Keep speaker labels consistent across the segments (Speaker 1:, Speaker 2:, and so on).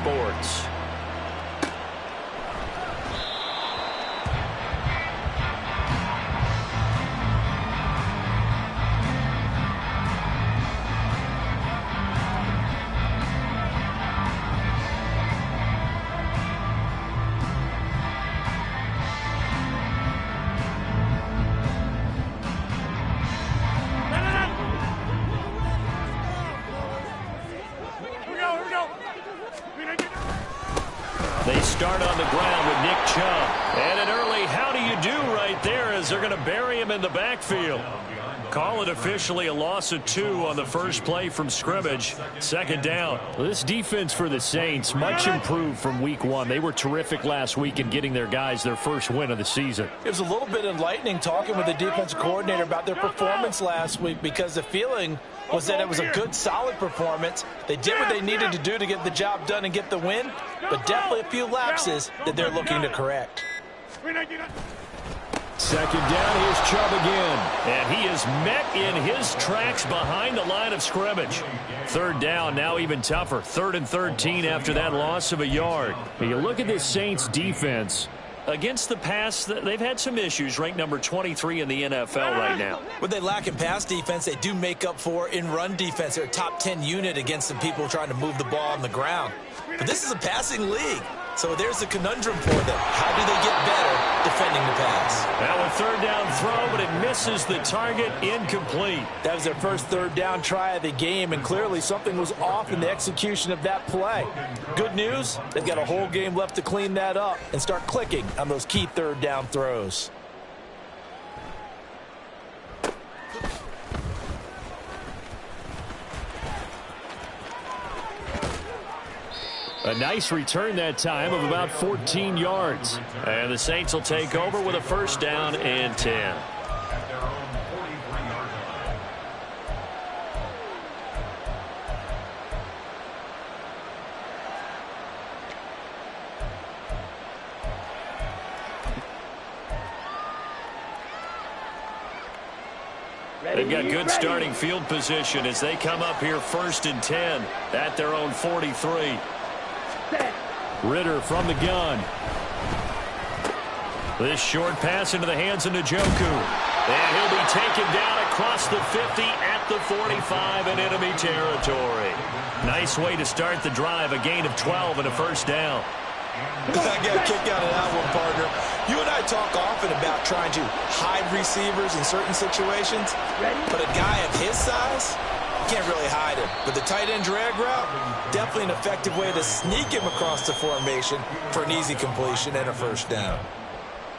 Speaker 1: Sports. They start on the ground with Nick Chubb. And an early how do you do right there as they're going to bury him in the backfield. Call it officially a loss of 2 on the first play from scrimmage. Second down.
Speaker 2: Well, this defense for the Saints, much improved from week 1. They were terrific last week in getting their guys their first win of the season.
Speaker 3: It was a little bit enlightening talking with the defensive coordinator about their performance last week, because the feeling was that it was a good, solid performance. They did what they needed to do to get the job done and get the win, but definitely a few lapses that they're looking to correct.
Speaker 2: Second down, here's Chubb again.
Speaker 1: And he is met in his tracks behind the line of scrimmage. Third down, now even tougher. 3rd and 13 after that loss of a yard.
Speaker 2: You look at this Saints defense.
Speaker 1: Against the pass, they've had some issues. Ranked number 23 in the NFL right now.
Speaker 3: What they lack in pass defense, they do make up for in run defense. They're a top 10 unit against some people trying to move the ball on the ground. But this is a passing league. So there's a conundrum for them. How do they get better defending the pass?
Speaker 1: Now a third down throw, but it misses the target. Incomplete.
Speaker 3: That was their first third down try of the game, and clearly something was off in the execution of that play. Good news, they've got a whole game left to clean that up and start clicking on those key third down throws.
Speaker 2: A nice return that time of about 14 yards.
Speaker 1: And the Saints will take over with a first down and 10. They've got good starting field position as they come up here 1st and 10 at their own 43.
Speaker 2: Ritter from the gun.
Speaker 1: This short pass into the hands of Njoku. And he'll be taken down across the 50 at the 45 in enemy territory. Nice way to start the drive. A gain of 12 and a first down.
Speaker 3: I got a kick out of that one, partner. You and I talk often about trying to hide receivers in certain situations, but a guy of his size, can't really hide him. But the tight end drag route, definitely an effective way to sneak him across the formation for an easy completion and a first down.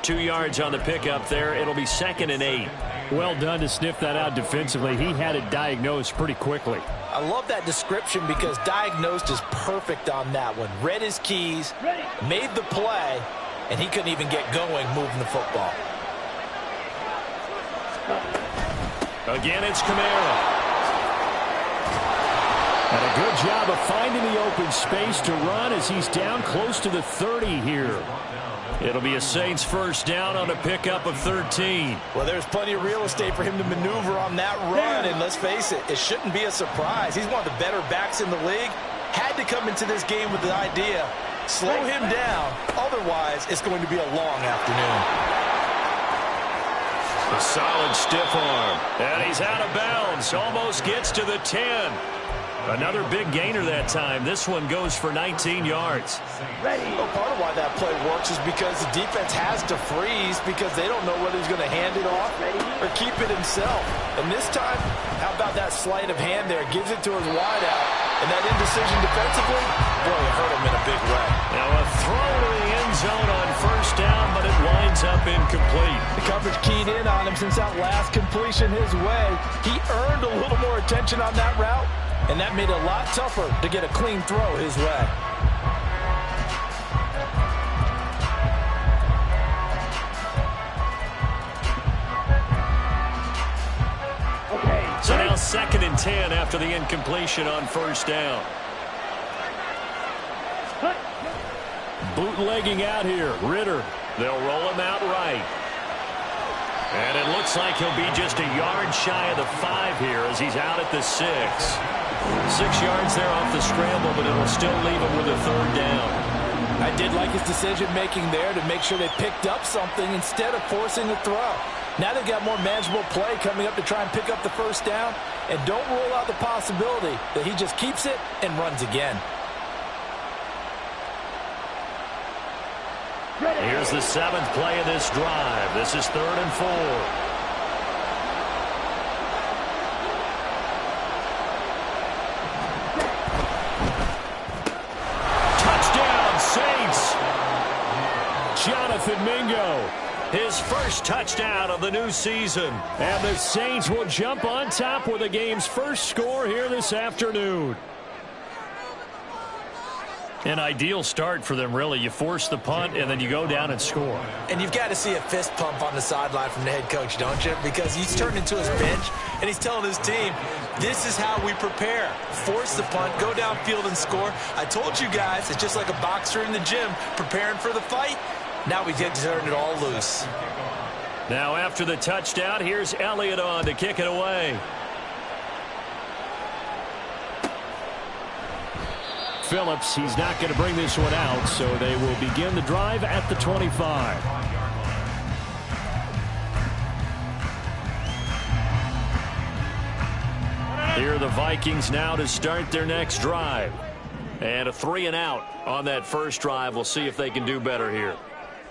Speaker 1: 2 yards on the pickup there. It'll be 2nd and 8.
Speaker 2: Well done to sniff that out defensively. He had it diagnosed pretty quickly.
Speaker 3: I love that description because diagnosed is perfect on that one. Read his keys, made the play, and he couldn't even get going moving the football.
Speaker 1: Again, it's Kamara.
Speaker 2: And a good job of finding the open space to run as he's down close to the 30 here.
Speaker 1: It'll be a Saints first down on a pickup of 13.
Speaker 3: Well, there's plenty of real estate for him to maneuver on that run, and let's face it, it shouldn't be a surprise. He's one of the better backs in the league. Had to come into this game with the idea, slow him down, otherwise it's going to be a long afternoon.
Speaker 1: A solid stiff arm, and he's out of bounds, almost gets to the 10. Another big gainer that time. This one goes for 19 yards.
Speaker 3: Well, part of why that play works is because the defense has to freeze because they don't know whether he's going to hand it off or keep it himself. And this time, how about that sleight of hand there? Gives it to his wideout. And that indecision defensively, boy, it hurt him in a big way.
Speaker 1: Now a throw to the end zone on first down, but it winds up incomplete.
Speaker 3: The coverage keyed in on him since that last completion his way. He earned a little more attention on that route, and that made it a lot tougher to get a clean throw his way.
Speaker 1: So now 2nd and 10 after the incompletion on first down.
Speaker 2: Bootlegging out here, Ritter.
Speaker 1: They'll roll him out right. And it looks like he'll be just a yard shy of the 5 here as he's out at the 6. 6 yards there off the scramble, but it'll still leave him with a 3rd down.
Speaker 3: I did like his decision-making there to make sure they picked up something instead of forcing a throw. Now they've got more manageable play coming up to try and pick up the 1st down, and don't rule out the possibility that he just keeps it and runs again.
Speaker 1: Here's the 7th play of this drive. This is 3rd and 4. Saints. Jonathan Mingo, his first touchdown of the new season. And the Saints will jump on top with the game's first score here this afternoon. An ideal start for them, really. You force the punt, and then you go down and score.
Speaker 3: And you've got to see a fist pump on the sideline from the head coach, don't you? Because he's turned into his bench, and he's telling his team, this is how we prepare. Force the punt, go downfield and score. I told you guys, it's just like a boxer in the gym preparing for the fight. Now we get to turn it all loose.
Speaker 1: Now after the touchdown, here's Elliott on to kick it away. Phillips, he's not going to bring this one out, so they will begin the drive at the 25. Here are the Vikings now to start their next drive. And a 3-and-out on that first drive. We'll see if they can do better here.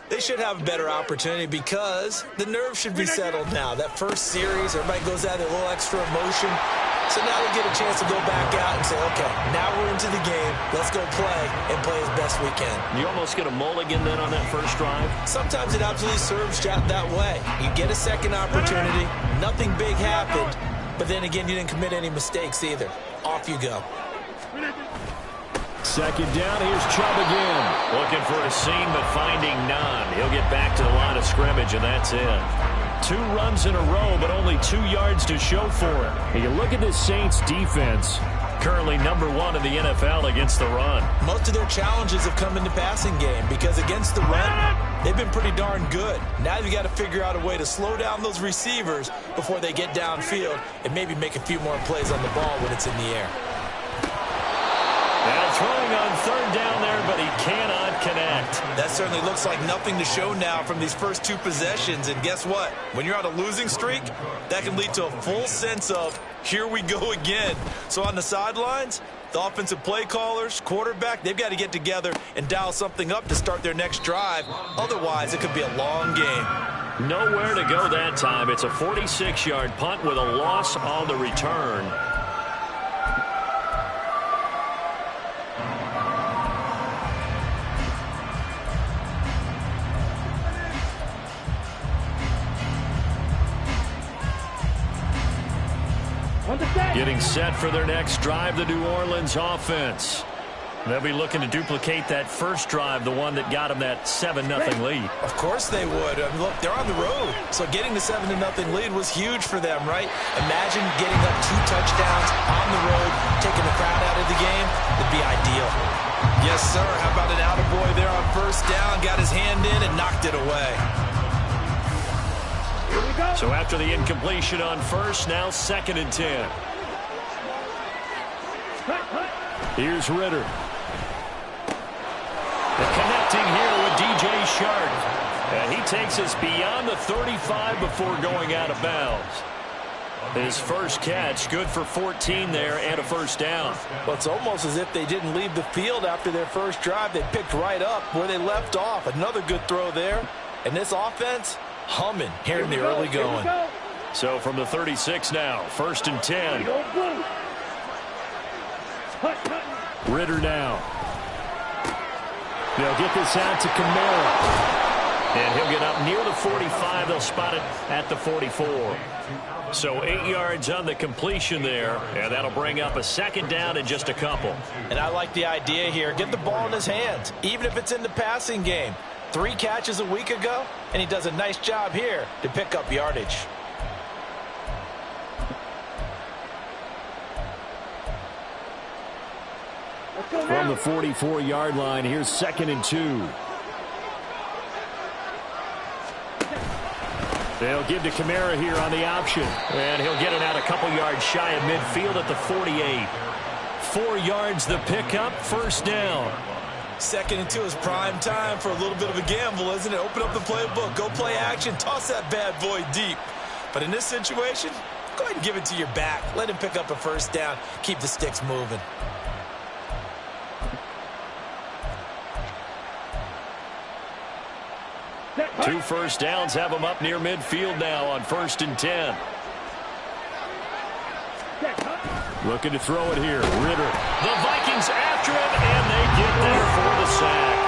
Speaker 3: They should have a better opportunity because the nerves should be settled now. That first series, everybody goes out with a little extra emotion. So now they get a chance to go back out and say, okay, now we're into the game. Let's go play and play as best we can.
Speaker 1: You almost get a mulligan then on that first drive?
Speaker 3: Sometimes it absolutely serves that way. You get a second opportunity. Nothing big happened. But then again, you didn't commit any mistakes either. Off you go.
Speaker 1: 2nd down, here's Chubb again. Looking for a seam, but finding none. He'll get back to the line of scrimmage, and that's it. 2 runs in a row, but only 2 yards to show for it. And you look at this Saints defense, currently #1 in the NFL against the run.
Speaker 3: Most of their challenges have come in the passing game because against the run, they've been pretty darn good. Now you've got to figure out a way to slow down those receivers before they get downfield and maybe make a few more plays on the ball when it's in the air.
Speaker 1: Now throwing on 3rd down there, but he cannot connect.
Speaker 3: That certainly looks like nothing to show now from these first 2 possessions. And guess what? When you're on a losing streak, that can lead to a full sense of, here we go again. So on the sidelines, the offensive play callers, quarterback, they've got to get together and dial something up to start their next drive. Otherwise, it could be a long game.
Speaker 1: Nowhere to go that time. It's a 46-yard punt with a loss on the return. Getting set for their next drive, the New Orleans offense. They'll be looking to duplicate that first drive, the one that got them that 7-0 lead.
Speaker 3: Of course they would. I mean, look, they're on the road. So getting the 7-0 lead was huge for them, right? Imagine getting up 2 touchdowns on the road, taking the crowd out of the game. Would be ideal. Yes, sir. How about an attaboy there on 1st down? Got his hand in and knocked it away.
Speaker 1: So after the incompletion on 1st, now 2nd and 10. Here's Ritter. Connecting here with DJ Chark. And he takes us beyond the 35 before going out of bounds. His first catch, good for 14 there and a 1st down.
Speaker 3: Well, it's almost as if they didn't leave the field after their first drive. They picked right up where they left off. Another good throw there. And this offense, humming here in the early going.
Speaker 1: So from the 36 now, 1st and 10. Ritter now. They'll get this out to Kamara. And he'll get up near the 45. They'll spot it at the 44. So 8 yards on the completion there. And that'll bring up a 2nd down in just a couple.
Speaker 3: And I like the idea here. Get the ball in his hands, even if it's in the passing game. 3 catches a week ago, and he does a nice job here to pick up yardage.
Speaker 1: From the 44-yard line, here's 2nd and 2. They'll give to Kamara here on the option. And he'll get it out a couple yards shy of midfield at the 48. 4 yards the pickup, first down.
Speaker 3: 2nd and 2 is prime time for a little bit of a gamble, isn't it? Open up the playbook, go play action, toss that bad boy deep. But in this situation, go ahead and give it to your back. Let him pick up a first down. Keep the sticks moving.
Speaker 1: Two first downs have him up near midfield now on 1st and 10.
Speaker 2: Looking to throw it here. Ridder.
Speaker 1: The Vikings after him, and they get there for the sack.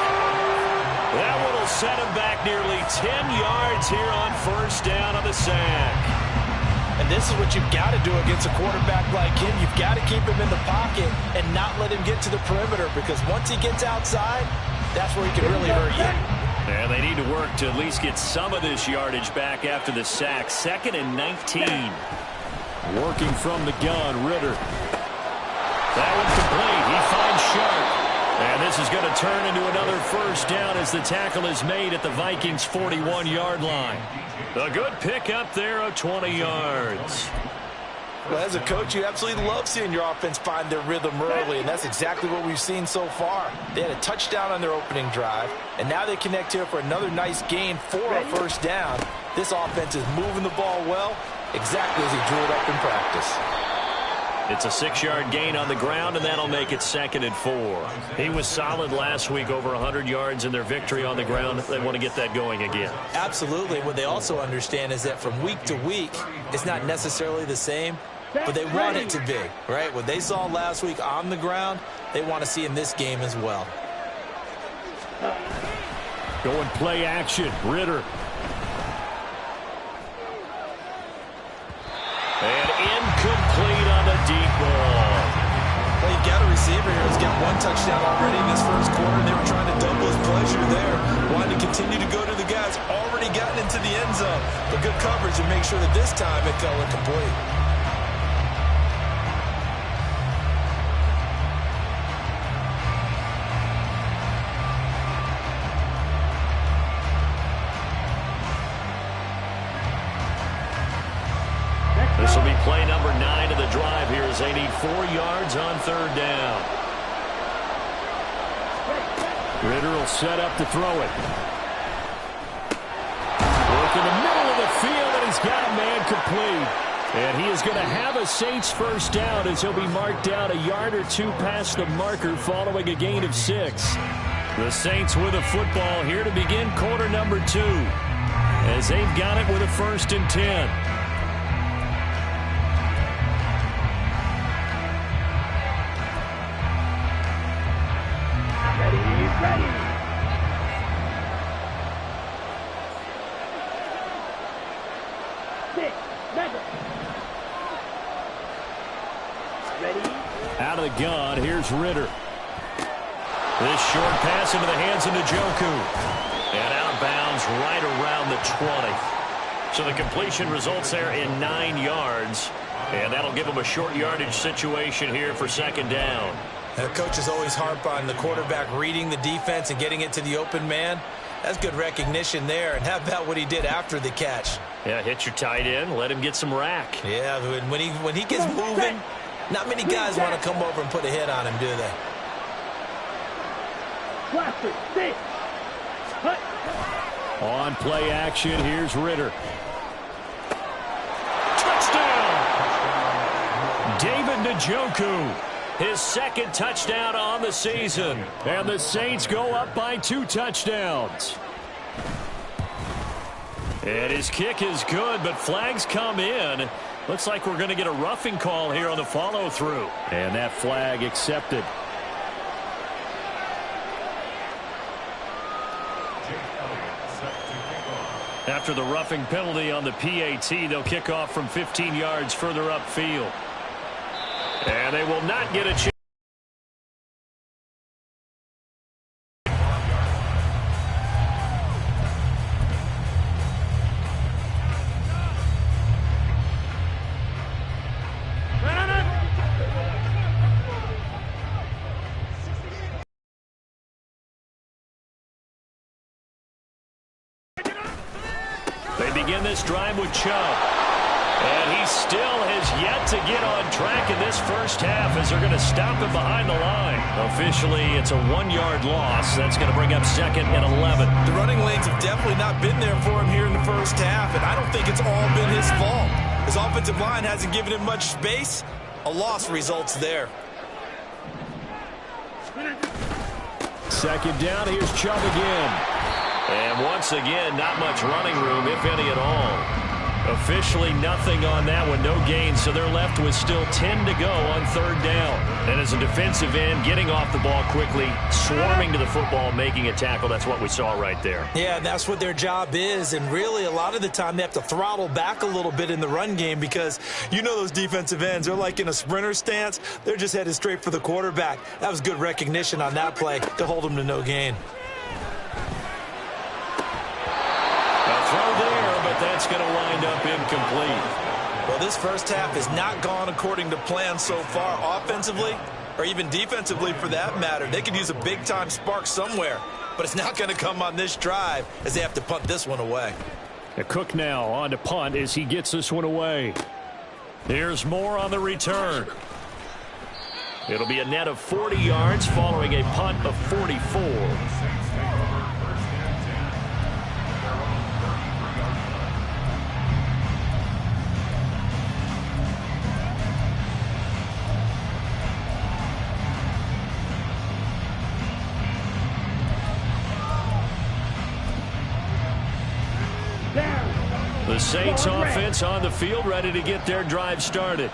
Speaker 1: That one will set him back nearly 10 yards here on 1st down on the sack.
Speaker 3: And this is what you've got to do against a quarterback like him. You've got to keep him in the pocket and not let him get to the perimeter, because once he gets outside, that's where he can really hurt you.
Speaker 1: And they need to work to at least get some of this yardage back after the sack. 2nd and 19.
Speaker 2: Working from the gun, Ridder.
Speaker 1: That one complete. He finds Sharp. And this is going to turn into another first down as the tackle is made at the Vikings' 41-yard line. A good pickup there of 20 yards.
Speaker 3: Well, as a coach, you absolutely love seeing your offense find their rhythm early, and that's exactly what we've seen so far. They had a touchdown on their opening drive, and now they connect here for another nice gain for a first down. This offense is moving the ball well, exactly as he drew it up in practice.
Speaker 1: It's a 6-yard gain on the ground, and that'll make it 2nd and 4. He was solid last week, over 100 yards in their victory on the ground. They want to get that going again.
Speaker 3: Absolutely. What they also understand is that from week to week, it's not necessarily the same, but they want it to be, right? What they saw last week on the ground, they want to see in this game as well.
Speaker 2: Going play action. Ridder.
Speaker 1: And incomplete on the deep ball.
Speaker 3: Well, you've got a receiver here who's got 1 touchdown already in this first quarter. They were trying to double his pleasure there. Wanted to continue to go to the guys already gotten into the end zone. But good coverage to make sure that this time it fell incomplete.
Speaker 1: This will be play number 9 of the drive here as they need 4 yards on 3rd down.
Speaker 2: Ridder will set up to throw it. Work in the middle of the field, and he's got a man complete. And he is going to have a Saints first down as he'll be marked down a yard or 2 past the marker following a gain of 6. The Saints with a football here to begin quarter number 2 as they've got it with a 1st and 10. Out of the gun, here's Ridder.
Speaker 1: This short pass into the hands of Njoku. And out of bounds right around the 20. So the completion results there in 9 yards. And that'll give them a short yardage situation here for 2nd down.
Speaker 3: Coaches always harp on the quarterback reading the defense and getting it to the open man. That's good recognition there. And how about what he did after the catch?
Speaker 1: Yeah, hit your tight end, let him get some rack.
Speaker 3: Yeah, when he gets moving, not many guys want to come over and put a hit on him, do they?
Speaker 2: On play action, here's Ridder.
Speaker 1: Touchdown! David Njoku. His 2nd touchdown on the season.
Speaker 2: And the Saints go up by 2 touchdowns.
Speaker 1: And his kick is good, but flags come in. Looks like we're going to get a roughing call here on the follow-through.
Speaker 2: And that flag accepted.
Speaker 1: After the roughing penalty on the PAT, they'll kick off from 15 yards further upfield. And they will not get a chance. They begin this drive with Chubb. And he still has yet to get on track in this first half as they're going to stop him behind the line. Officially, it's a 1-yard loss. That's going to bring up 2nd and 11.
Speaker 3: The running lanes have definitely not been there for him here in the first half, and I don't think it's all been his fault. His offensive line hasn't given him much space. A loss results there.
Speaker 2: 2nd down, here's Chubb again.
Speaker 1: And once again, not much running room, if any at all. Officially nothing on that one, no gain, so they're left with still 10 to go on 3rd down. And as a defensive end, getting off the ball quickly, swarming to the football, making a tackle, that's what we saw right there.
Speaker 3: Yeah, and that's what their job is, and really a lot of the time they have to throttle back a little bit in the run game because you know those defensive ends, they're like in a sprinter stance. They're just headed straight for the quarterback. That was good recognition on that play to hold them to no gain.
Speaker 1: That's going to wind up incomplete.
Speaker 3: Well, this first half has not gone according to plan so far offensively or even defensively for that matter. They could use a big-time spark somewhere, but it's not going to come on this drive as they have to punt this one away.
Speaker 2: Cook now on to punt as he gets this one away.
Speaker 1: Here's more on the return. It'll be a net of 40 yards following a punt of 44. The Saints offense on the field, ready to get their drive started.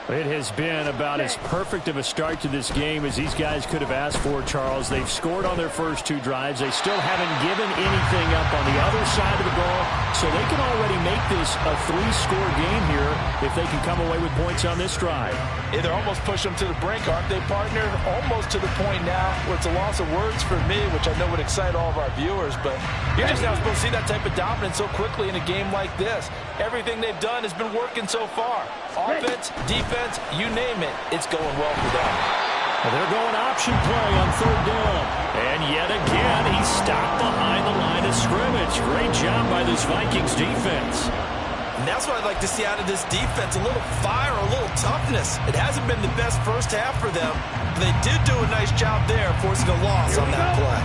Speaker 2: It has been about as perfect of a start to this game as these guys could have asked for, Charles. They've scored on their first 2 drives. They still haven't given anything up on the other side of the ball, so they can already make this a 3-score game here if they can come away with points on this drive.
Speaker 4: Yeah, they're almost pushing them to the brink, aren't they, partner? Almost to the point now where it's a loss of words for me, which I know would excite all of our viewers, but you're just now supposed to see that type of dominance so quickly in a game like this. Everything they've done has been working so far. Offense, defense, you name it, it's going well for them.
Speaker 2: Well, they're going option play on 3rd down.
Speaker 1: And yet again, he's stopped behind the line of scrimmage. Great job by this Vikings defense.
Speaker 3: And that's what I'd like to see out of this defense, a little fire, a little toughness. It hasn't been the best first half for them, but they did do a nice job there, forcing a loss on that play.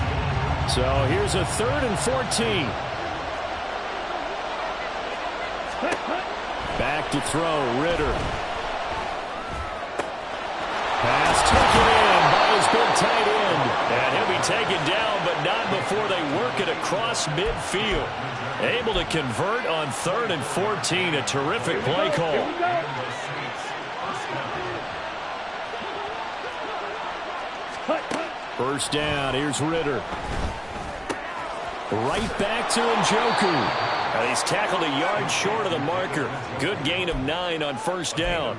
Speaker 2: So here's a 3rd and 14. Back to throw, Ritter. Pass taken in by his big tight end.
Speaker 1: And he'll be taken down, but not before they work it across midfield. Able to convert on 3rd and 14. A terrific play call.
Speaker 2: First down, here's Ritter. Right back to Njoku.
Speaker 1: He's tackled a yard short of the marker. Good gain of 9 on 1st down.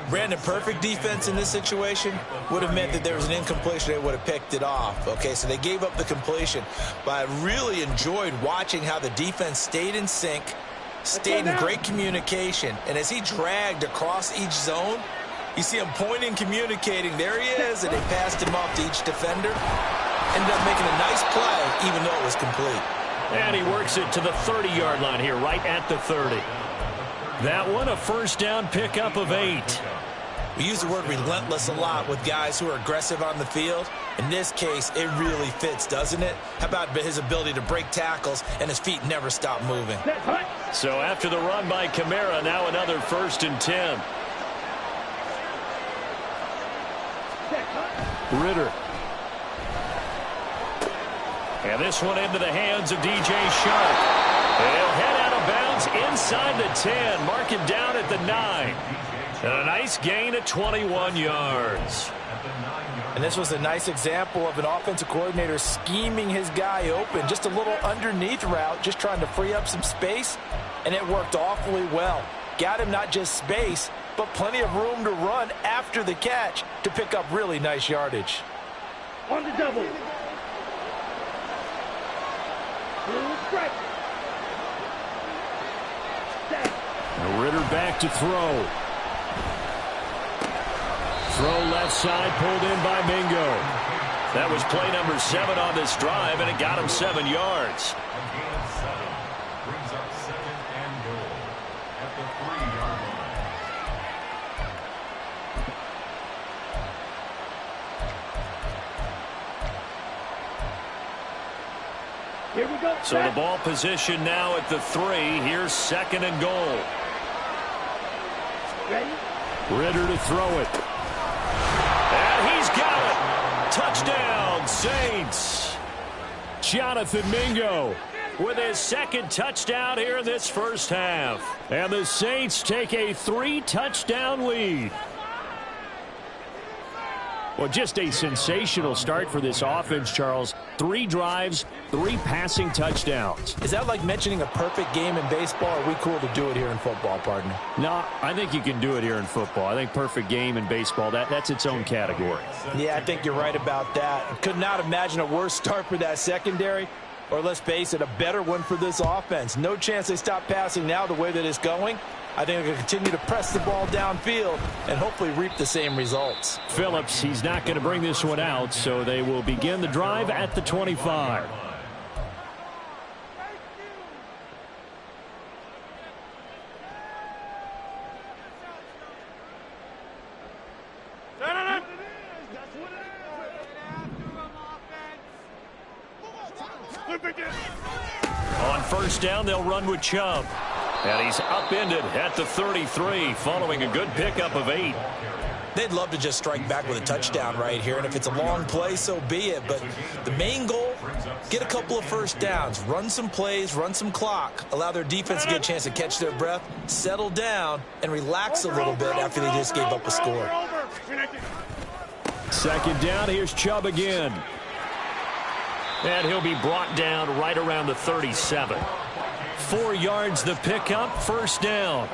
Speaker 3: Brandon, perfect defense in this situation would have meant that there was an incompletion. They would have picked it off. Okay, so they gave up the completion. But I really enjoyed watching how the defense stayed in sync, stayed in great communication. And as he dragged across each zone, you see him pointing, communicating. There he is, and they passed him off to each defender. Ended up making a nice play, even though it was complete.
Speaker 1: And he works it to the 30-yard line here, right at the 30. That one, a 1st down pickup of 8.
Speaker 3: We use the word relentless a lot with guys who are aggressive on the field. In this case, it really fits, doesn't it? How about his ability to break tackles and his feet never stop moving?
Speaker 1: So after the run by Kamara, now another 1st and 10.
Speaker 2: Ritter.
Speaker 1: And this one into the hands of DJ Shark. And he'll head out of bounds inside the 10. Mark him down at the 9. And a nice gain at 21 yards.
Speaker 4: And this was a nice example of an offensive coordinator scheming his guy open. Just a little underneath route, just trying to free up some space. And it worked awfully well. Got him not just space, but plenty of room to run after the catch to pick up really nice yardage.
Speaker 5: On the double.
Speaker 2: Ritter back to throw. Throw left side, pulled in by Mingo.
Speaker 1: That was play number 7 on this drive, and it got him 7 yards.
Speaker 2: Here we go.
Speaker 1: So the ball position now at the 3. Here's 2nd and goal.
Speaker 2: Ready? Ritter to throw it.
Speaker 1: And he's got it. Touchdown, Saints.
Speaker 2: Jonathan Mingo
Speaker 1: with his 2nd touchdown here in this first half.
Speaker 2: And the Saints take a 3-touchdown lead. Well, just a sensational start for this offense, Charles. 3 drives, 3 passing touchdowns.
Speaker 4: Is that like mentioning a perfect game in baseball? Or are we cool to do it here in football, partner?
Speaker 2: No, I think you can do it here in football. I think perfect game in baseball, that's its own category.
Speaker 4: Yeah, I think you're right about that. Could not imagine a worse start for that secondary. Or let's face it, a better one for this offense. No chance they stop passing now the way that it's going. I think they're going to continue to press the ball downfield and hopefully reap the same results.
Speaker 2: Phillips, he's not going to bring this one out, so they will begin the drive at the 25.
Speaker 1: On first down, they'll run with Chubb. And he's upended at the 33 following a good pickup of 8.
Speaker 3: They'd love to just strike back with a touchdown right here, and if it's a long play, so be it. But the main goal, get a couple of first downs, run some plays, run some clock, allow their defense to get a chance to catch their breath, settle down, and relax a little bit after they just gave up a score.
Speaker 2: 2nd down, here's Chubb again.
Speaker 1: And he'll be brought down right around the 37. 4 yards the pickup, first down.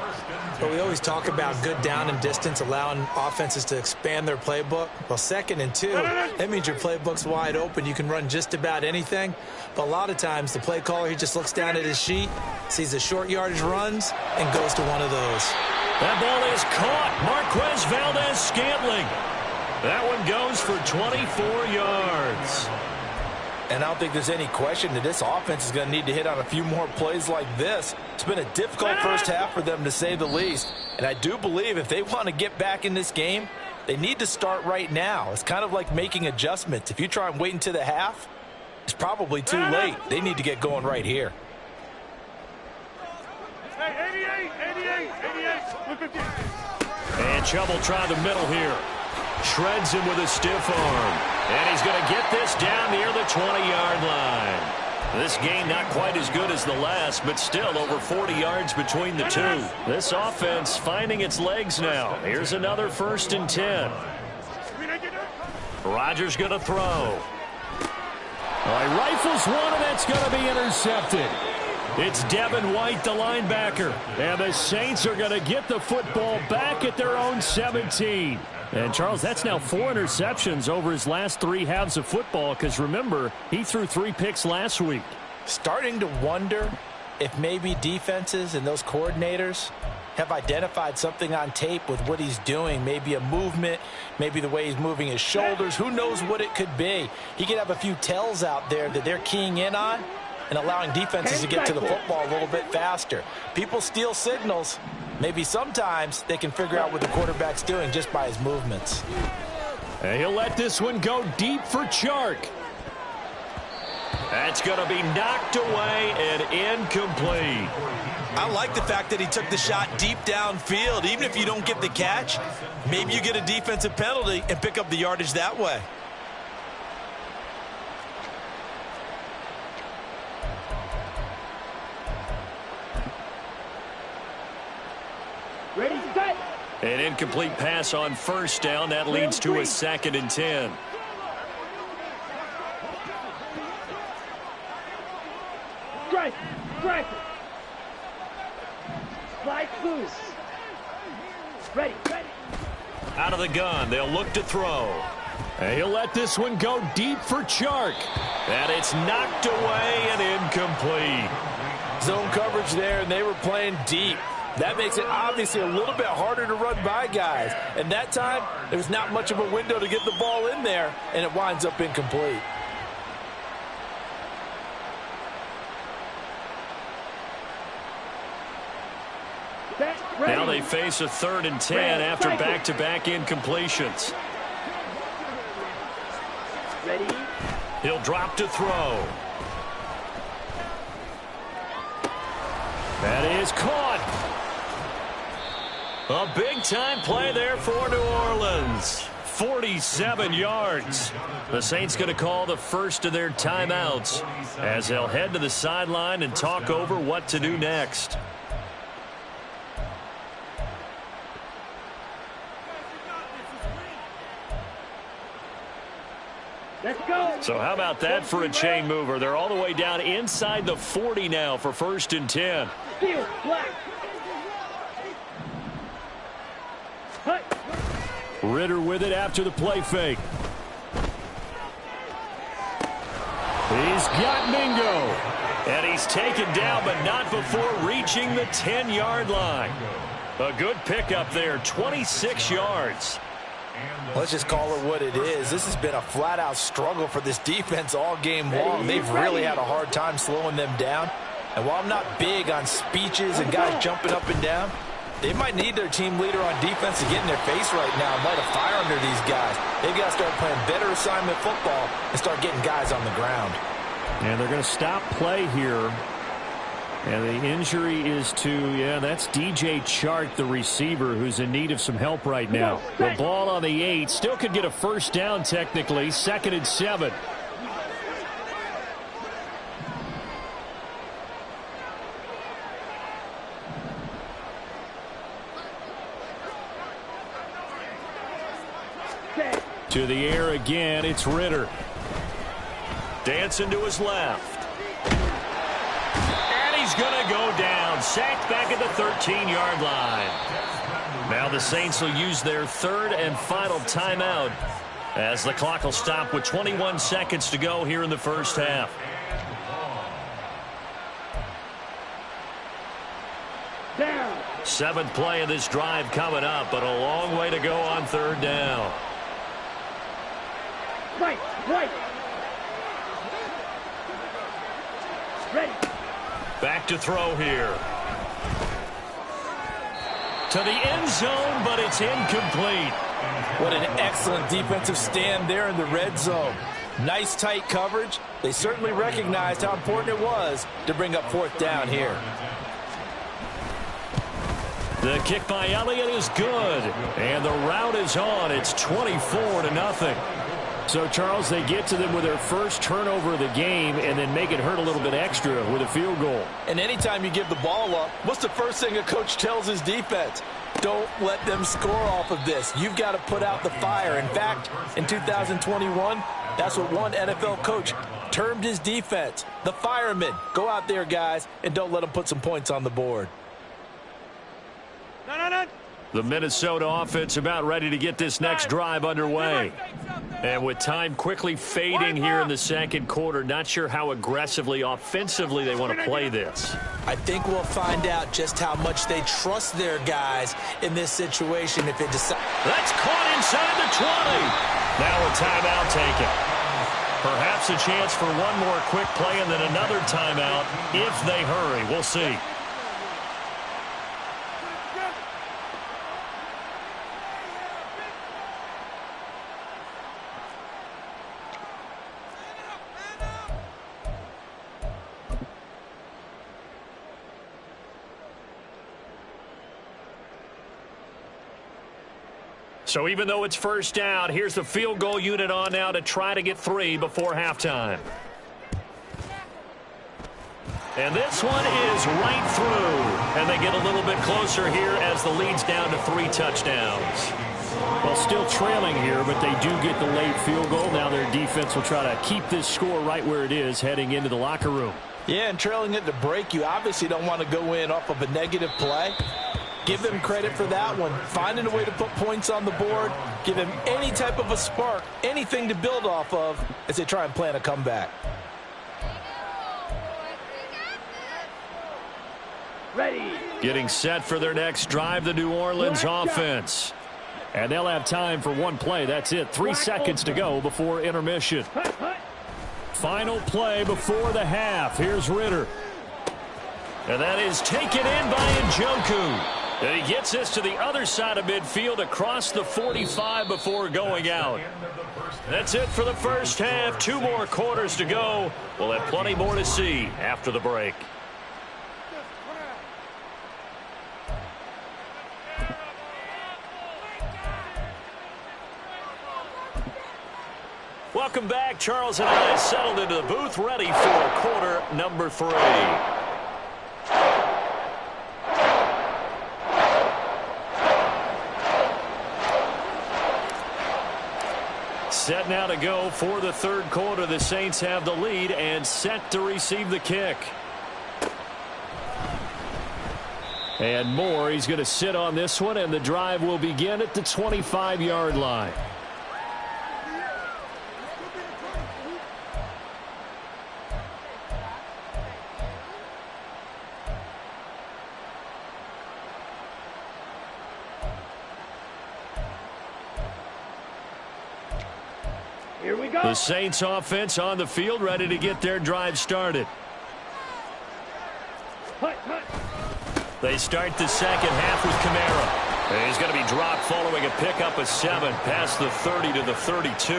Speaker 3: But we always talk about good down and distance, allowing offenses to expand their playbook. Well, 2nd and 2, that means your playbook's wide open. You can run just about anything. But a lot of times, the play caller, he just looks down at his sheet, sees the short yardage runs, and goes to one of those.
Speaker 1: That ball is caught. Marquez Valdes-Scantling. That one goes for 24 yards.
Speaker 4: And I don't think there's any question that this offense is going to need to hit on a few more plays like this. It's been a difficult first half for them, to say the least. And I do believe if they want to get back in this game, they need to start right now. It's kind of like making adjustments. If you try and wait until the half, it's probably too late. They need to get going right here.
Speaker 1: And Chubb will try the middle here. Shreds him with a stiff arm. And he's going to get this down near the 20-yard line. This game not quite as good as the last, but still over 40 yards between the two. This offense finding its legs now. Here's another 1st and 10. Rodgers going to throw.
Speaker 2: All right, rifles one, and that's going to be intercepted. It's Devin White, the linebacker. And the Saints are going to get the football back at their own 17. And, Charles, that's now 4 interceptions over his last 3 halves of football, because, remember, he threw 3 picks last week.
Speaker 4: Starting to wonder if maybe defenses and those coordinators have identified something on tape with what he's doing. Maybe a movement, maybe the way he's moving his shoulders. Who knows what it could be? He could have a few tells out there that they're keying in on and allowing defenses to get to the football a little bit faster. People steal signals. Maybe sometimes they can figure out what the quarterback's doing just by his movements.
Speaker 2: And he'll let this one go deep for Chark.
Speaker 1: That's going to be knocked away and incomplete.
Speaker 3: I like the fact that he took the shot deep downfield. Even if you don't get the catch, maybe you get a defensive penalty and pick up the yardage that way.
Speaker 2: Ready, set.
Speaker 1: An incomplete pass on first down. That leads to a 2nd and 10.
Speaker 2: Strike. Slide loose. Ready.
Speaker 1: Out of the gun, they'll look to throw.
Speaker 2: And he'll let this one go deep for Chark.
Speaker 1: And it's knocked away and incomplete.
Speaker 4: Zone coverage there, and they were playing deep. That makes it obviously a little bit harder to run by guys. And that time, there was not much of a window to get the ball in there, and it winds up incomplete.
Speaker 1: Now they face a 3rd and 10 after back-to-back incompletions.
Speaker 2: Ready?
Speaker 1: He'll drop to throw.
Speaker 2: That is caught.
Speaker 1: A big-time play there for New Orleans. 47 yards. The Saints going to call the first of their timeouts as they'll head to the sideline and talk over what to do next.
Speaker 5: Let's go.
Speaker 1: So how about that for a chain mover? They're all the way down inside the 40 now for 1st and 10.
Speaker 5: Field, black.
Speaker 2: Ritter with it after the play fake. He's got Mingo.
Speaker 1: And he's taken down, but not before reaching the 10-yard line. A good pickup there, 26 yards.
Speaker 4: Let's just call it what it is. This has been a flat-out struggle for this defense all game long. They've really had a hard time slowing them down. And while I'm not big on speeches and guys jumping up and down, they might need their team leader on defense to get in their face right now and light a fire under these guys. They've got to start playing better assignment football and start getting guys on the ground.
Speaker 2: And they're going to stop play here. And the injury is to, that's DJ Chark, the receiver, who's in need of some help right now. The ball on the 8. Still could get a first down technically. 2nd and 7. To the air again, it's Ritter.
Speaker 1: Dancing to his left. And he's going to go down. Sacked back at the 13-yard line. Now the Saints will use their 3rd and final timeout as the clock will stop with 21 seconds to go here in the first half.
Speaker 5: Down.
Speaker 1: 7th play of this drive coming up, but a long way to go on 3rd down.
Speaker 5: Right. Ready.
Speaker 1: Back to throw here. To the end zone, but it's incomplete.
Speaker 4: What an excellent defensive stand there in the red zone. Nice tight coverage. They certainly recognized how important it was to bring up 4th down here.
Speaker 1: The kick by Elliott is good. And the route is on. It's 24-0.
Speaker 2: So, Charles, they get to them with their first turnover of the game and then make it hurt a little bit extra with a field goal.
Speaker 4: And anytime you give the ball up, what's the first thing a coach tells his defense? Don't let them score off of this. You've got to put out the fire. In fact, in 2021, that's what one NFL coach termed his defense. The firemen. Go out there, guys, and don't let them put some points on the board.
Speaker 5: No.
Speaker 1: The Minnesota offense about ready to get this next drive underway. And with time quickly fading here in the 2nd quarter, not sure how aggressively, offensively they want to play this.
Speaker 3: I think we'll find out just how much they trust their guys in this situation if it decides.
Speaker 1: That's caught inside the 20. Now a timeout taken. Perhaps a chance for one more quick play and then another timeout if they hurry. We'll see. So even though it's first down, here's the field goal unit on now to try to get 3 before halftime. And this one is right through. And they get a little bit closer here as the lead's down to 3 touchdowns.
Speaker 2: Well, still trailing here, but they do get the late field goal. Now their defense will try to keep this score right where it is heading into the locker room.
Speaker 4: Yeah, and trailing it to break, you obviously don't want to go in off of a negative play. Give them credit for that one. Finding a way to put points on the board. Give them any type of a spark, anything to build off of as they try and plan a comeback.
Speaker 5: Ready.
Speaker 1: Getting set for their next drive, the New Orleans offense.
Speaker 2: And they'll have time for one play. That's it. 3 seconds to go before intermission. Final play before the half. Here's Ritter.
Speaker 1: And that is taken in by Njoku. And he gets this to the other side of midfield across the 45 before going out. That's it for the first half. 2 more quarters to go. We'll have plenty more to see after the break. Welcome back. Charles and I settled into the booth, ready for quarter number 3. Set now to go for the third quarter. The Saints have the lead and set to receive the kick. And Moore, he's going to sit on this one, and the drive will begin at the 25-yard line.
Speaker 5: Here we go.
Speaker 1: The Saints offense on the field, ready to get their drive started.
Speaker 5: Hut, hut.
Speaker 1: They start the second half with Kamara. And he's going to be dropped following a pickup of 7 past the 30 to the 32.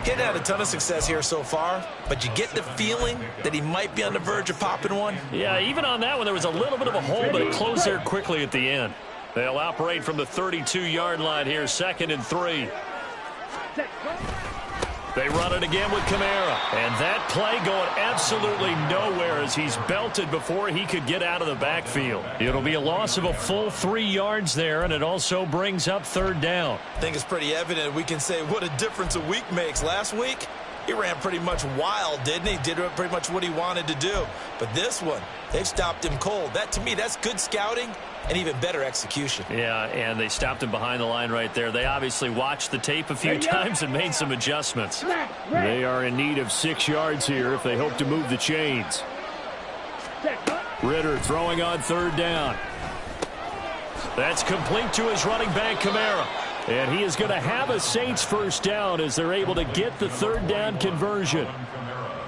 Speaker 3: Getting had a ton of success here so far, but you get the feeling that he might be on the verge of popping one.
Speaker 1: Yeah, even on that one, there was a little bit of a hole, but it closed there quickly at the end. They'll operate from the 32-yard line here, 2nd and 3.
Speaker 5: Set, go.
Speaker 1: They run it again with Kamara. And that play going absolutely nowhere as he's belted before he could get out of the backfield. It'll be a loss of a full 3 yards there, and it also brings up 3rd down.
Speaker 3: I think it's pretty evident we can say what a difference a week makes. Last week, he ran pretty much wild, didn't he? Did pretty much what he wanted to do. But this one, they've stopped him cold. That, to me, that's good scouting and even better execution.
Speaker 1: Yeah, and they stopped him behind the line right there. They obviously watched the tape a few times and made some adjustments. They are in need of 6 yards here if they hope to move the chains.
Speaker 5: Set, hut.
Speaker 1: Ritter throwing on 3rd down. That's complete to his running back, Kamara. And he is going to have a Saints first down as they're able to get the 3rd down conversion.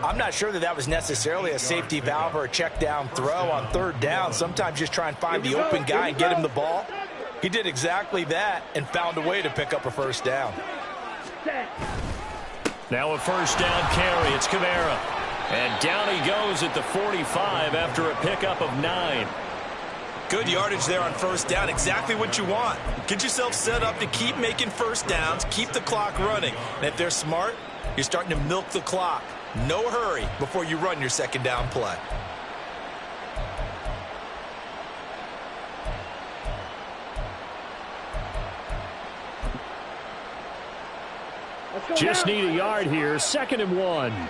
Speaker 4: I'm not sure that was necessarily a safety valve or a check down throw on 3rd down. Sometimes just try and find the open guy and get him the ball. He did exactly that and found a way to pick up a first down.
Speaker 5: Set.
Speaker 1: Now a first down carry. It's Kamara. And down he goes at the 45 after a pickup of 9.
Speaker 3: Good yardage there on first down. Exactly what you want. Get yourself set up to keep making first downs, keep the clock running. And if they're smart, you're starting to milk the clock. No hurry before you run your 2nd down play.
Speaker 5: Let's go
Speaker 2: Just
Speaker 5: now.
Speaker 2: need a yard here. 2nd and 1.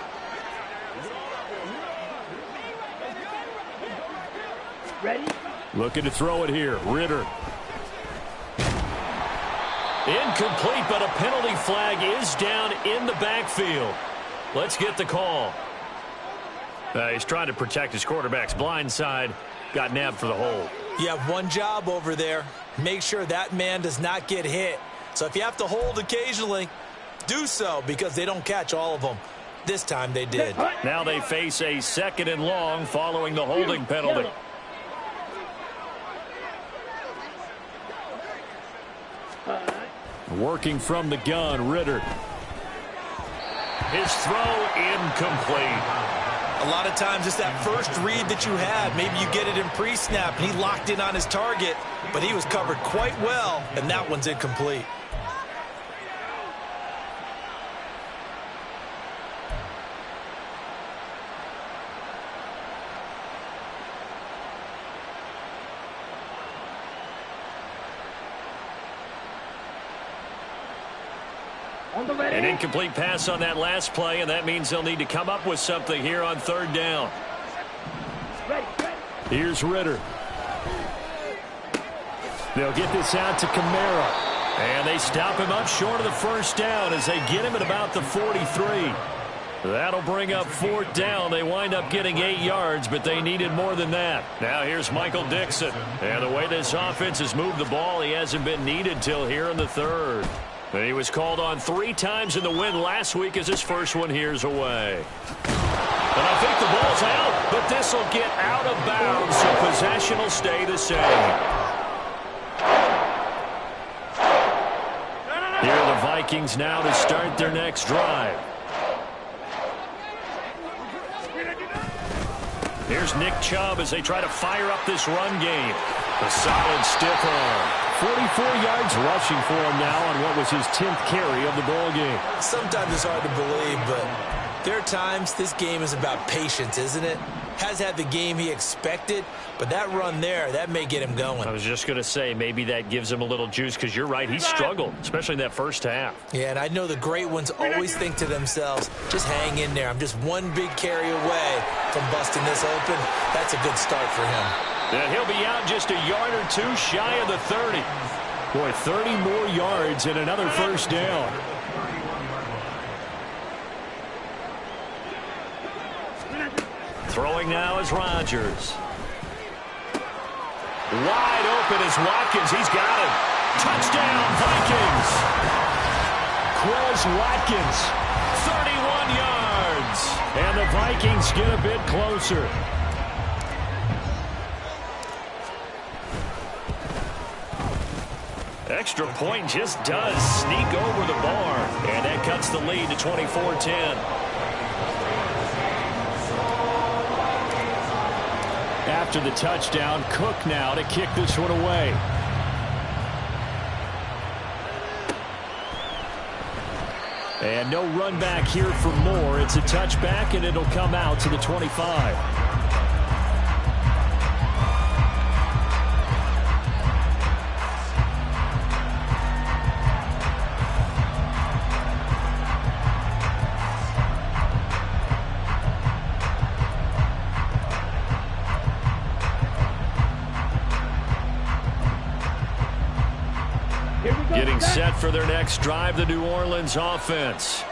Speaker 5: Ready?
Speaker 2: Looking to throw it here. Ritter.
Speaker 1: Incomplete, but a penalty flag is down in the backfield. Let's get the call. He's trying to protect his quarterback's blind side. Got nabbed for the hold.
Speaker 3: You have one job over there. Make sure that man does not get hit. So if you have to hold occasionally, do so because they don't catch all of them. This time they did.
Speaker 1: Now they face a 2nd and long following the holding penalty.
Speaker 2: Working from the gun, Ritter.
Speaker 1: His throw incomplete.
Speaker 3: A lot of times it's that first read that you had. Maybe you get it in pre-snap and he locked in on his target, but he was covered quite well, and that one's incomplete.
Speaker 5: On the ready.
Speaker 1: An incomplete pass on that last play, and that means they'll need to come up with something here on 3rd down.
Speaker 5: Ready, ready.
Speaker 2: Here's Ritter. They'll get this out to Kamara.
Speaker 1: And they stop him up short of the first down as they get him at about the 43. That'll bring up 4th down. They wind up getting 8 yards, but they needed more than that. Now here's Michael Dixon. And the way this offense has moved the ball, he hasn't been needed till here in the 3rd. And he was called on 3 times in the win last week as his first one here's away. And I think the ball's out, but this will get out of bounds, so possession will stay the same. Here are the Vikings now to start their next drive. Here's Nick Chubb as they try to fire up this run game. A solid stiff arm.
Speaker 2: 44 yards rushing for him now on what was his 10th carry of the ball game.
Speaker 3: Sometimes it's hard to believe, but there are times this game is about patience, isn't it? Has had the game he expected, but that run there, that may get him going.
Speaker 1: I was just going to say, maybe that gives him a little juice, because you're right, he struggled, especially in that first half.
Speaker 3: Yeah, and I know the great ones always think to themselves, just hang in there. I'm just one big carry away from busting this open. That's a good start for him.
Speaker 1: And he'll be out just a yard or two shy of the 30.
Speaker 2: Boy, 30 more yards and another first down.
Speaker 1: Throwing now is Rodgers. Wide open is Watkins. He's got it. Touchdown, Vikings.
Speaker 2: Quez Watkins,
Speaker 1: 31 yards.
Speaker 2: and the Vikings get a bit closer.
Speaker 1: Extra point just does sneak over the bar, and that cuts the lead to 24-10.
Speaker 2: After the touchdown, Cook now to kick this one away. And no run back here for Moore. It's a touchback, and it'll come out to the 25.
Speaker 1: Getting set for their next drive, the New Orleans offense.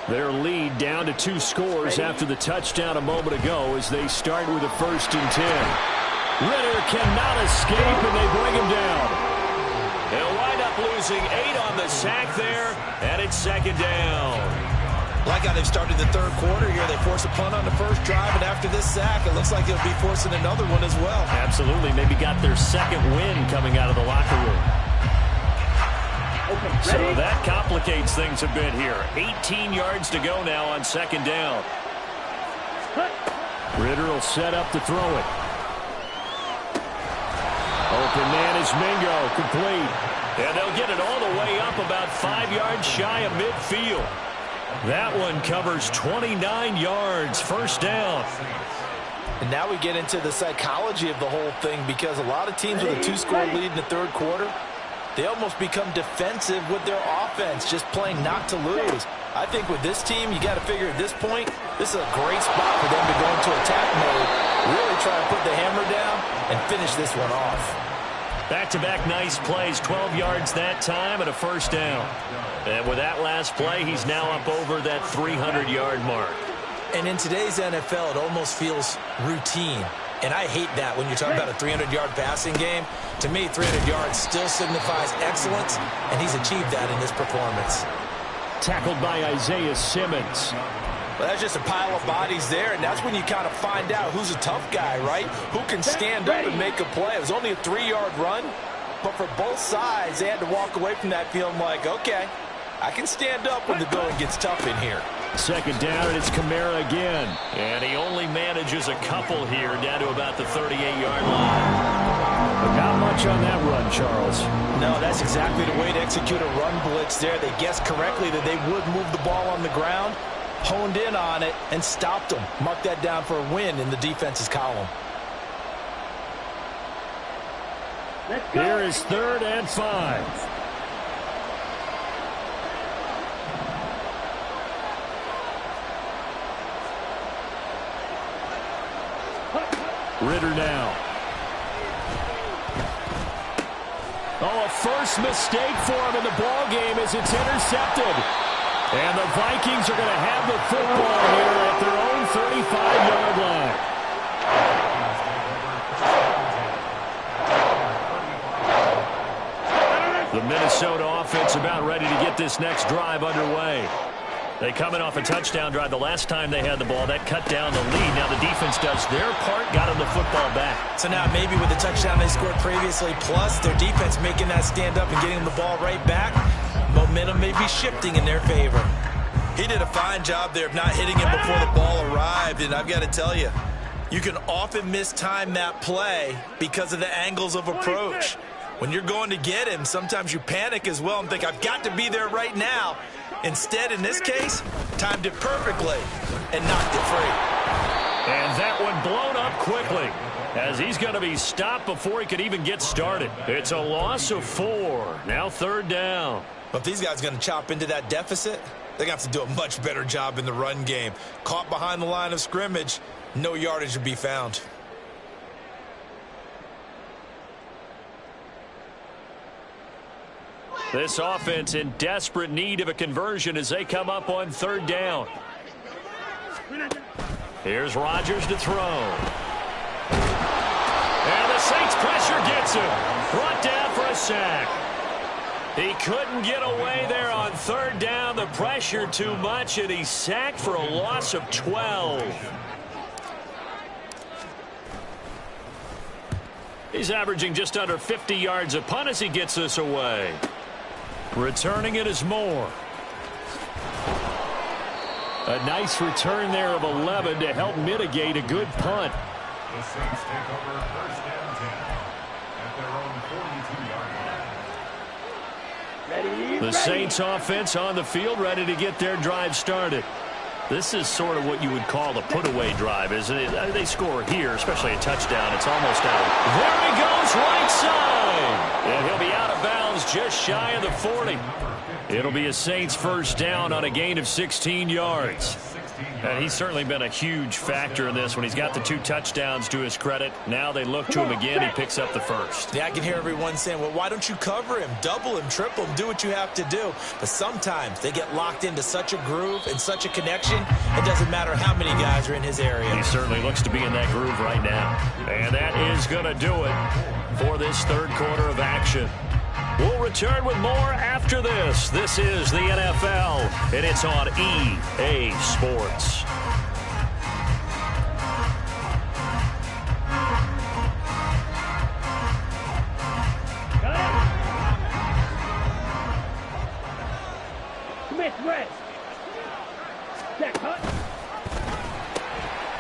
Speaker 1: Their lead down to 2 scores after the touchdown a moment ago as they start with a 1st and 10. Ritter cannot escape, and they bring him down. They'll wind up losing 8 on the sack there, and it's 2nd down.
Speaker 3: Like how they've started the 3rd quarter here. They force a punt on the first drive, and after this sack, it looks like they'll be forcing another one as well.
Speaker 1: Absolutely. Maybe got their 2nd win coming out of the locker room. So that complicates things a bit here. 18 yards to go now on 2nd down.
Speaker 2: Ritter will set up to throw it. Open man is Mingo, complete.
Speaker 1: And they'll get it all the way up about 5 yards shy of midfield. That one covers 29 yards, 1st down.
Speaker 4: And now we get into the psychology of the whole thing, because a lot of teams with a 2-score lead in the 3rd quarter, they almost become defensive with their offense, just playing not to lose. I think with this team, you got to figure at this point, this is a great spot for them to go into attack mode, really try to put the hammer down and finish this one off.
Speaker 1: Back-to-back nice plays, 12 yards that time and a 1st down. And with that last play, he's now up over that 300-yard mark.
Speaker 3: And in today's NFL, it almost feels routine. And I hate that when you're talking about a 300-yard passing game. To me, 300 yards still signifies excellence, and he's achieved that in this performance.
Speaker 2: Tackled by Isaiah Simmons.
Speaker 4: Well, that's just a pile of bodies there, and that's when you kind of find out who's a tough guy, right? Who can stand up and make a play. It was only a 3-yard run, but for both sides, they had to walk away from that feeling like, okay, I can stand up when the going gets tough in here.
Speaker 2: 2nd down, and it's Kamara again.
Speaker 1: And he only manages a couple here down to about the 38-yard line.
Speaker 2: But not much on that run, Charles.
Speaker 4: No, that's exactly the way to execute a run blitz there. They guessed correctly that they would move the ball on the ground, honed in on it, and stopped them. Mark that down for a win in the defense's column.
Speaker 2: Here is 3rd and 5. Ritter now. Oh, a first mistake for him in the ball game as it's intercepted. And the Vikings are going to have the football here at their own 35-yard line.
Speaker 1: The Minnesota offense about ready to get this next drive underway. They coming off a touchdown drive the last time they had the ball. That cut down the lead. Now the defense does their part, got them the football back.
Speaker 3: So now maybe with the touchdown they scored previously, plus their defense making that stand up and getting the ball right back, momentum may be shifting in their favor. He did a fine job there of not hitting him before the ball arrived, and I've got to tell you, You can often mistime that play because of the angles of approach. When you're going to get him, sometimes you panic as well and think, I've got to be there right now. Instead, in this case, timed it perfectly and knocked it free.
Speaker 1: And that one blown up quickly as he's going to be stopped before he could even get started. It's a loss of 4. Now 3rd down.
Speaker 3: But if these guys are going to chop into that deficit, they're going to have to do a much better job in the run game. Caught behind the line of scrimmage, no yardage to be found.
Speaker 1: This offense in desperate need of a conversion as they come up on 3rd down. Here's Rodgers to throw. And the Saints pressure gets him. Brought down for a sack. He couldn't get away there on 3rd down. The pressure too much, and he's sacked for a loss of 12. He's averaging just under 50 yards a punt as he gets this away. Returning it is Moore. A nice return there of 11 to help mitigate a good punt.
Speaker 6: The Saints take over 1st and 10 at their own 42-yard line.
Speaker 1: The Saints offense on the field, ready to get their drive started. This is sort of what you would call the put-away drive, isn't it? They score here, especially a touchdown. It's almost out. There he goes, right side. And he'll be out of bounds just shy of the 40. It'll be a Saints 1st down on a gain of 16 yards. And he's certainly been a huge factor in this when he's got the 2 touchdowns to his credit. Now they look to him again. He picks up the 1st.
Speaker 3: Yeah, I can hear everyone saying, well, why don't you cover him? Double him, triple him, do what you have to do. But sometimes they get locked into such a groove and such a connection, it doesn't matter how many guys are in his area.
Speaker 1: He certainly looks to be in that groove right now. And that is going to do it for this 3rd quarter of action. We'll return with more after this. This is the NFL, and it's on EA Sports.
Speaker 5: Smith West. Check, cut.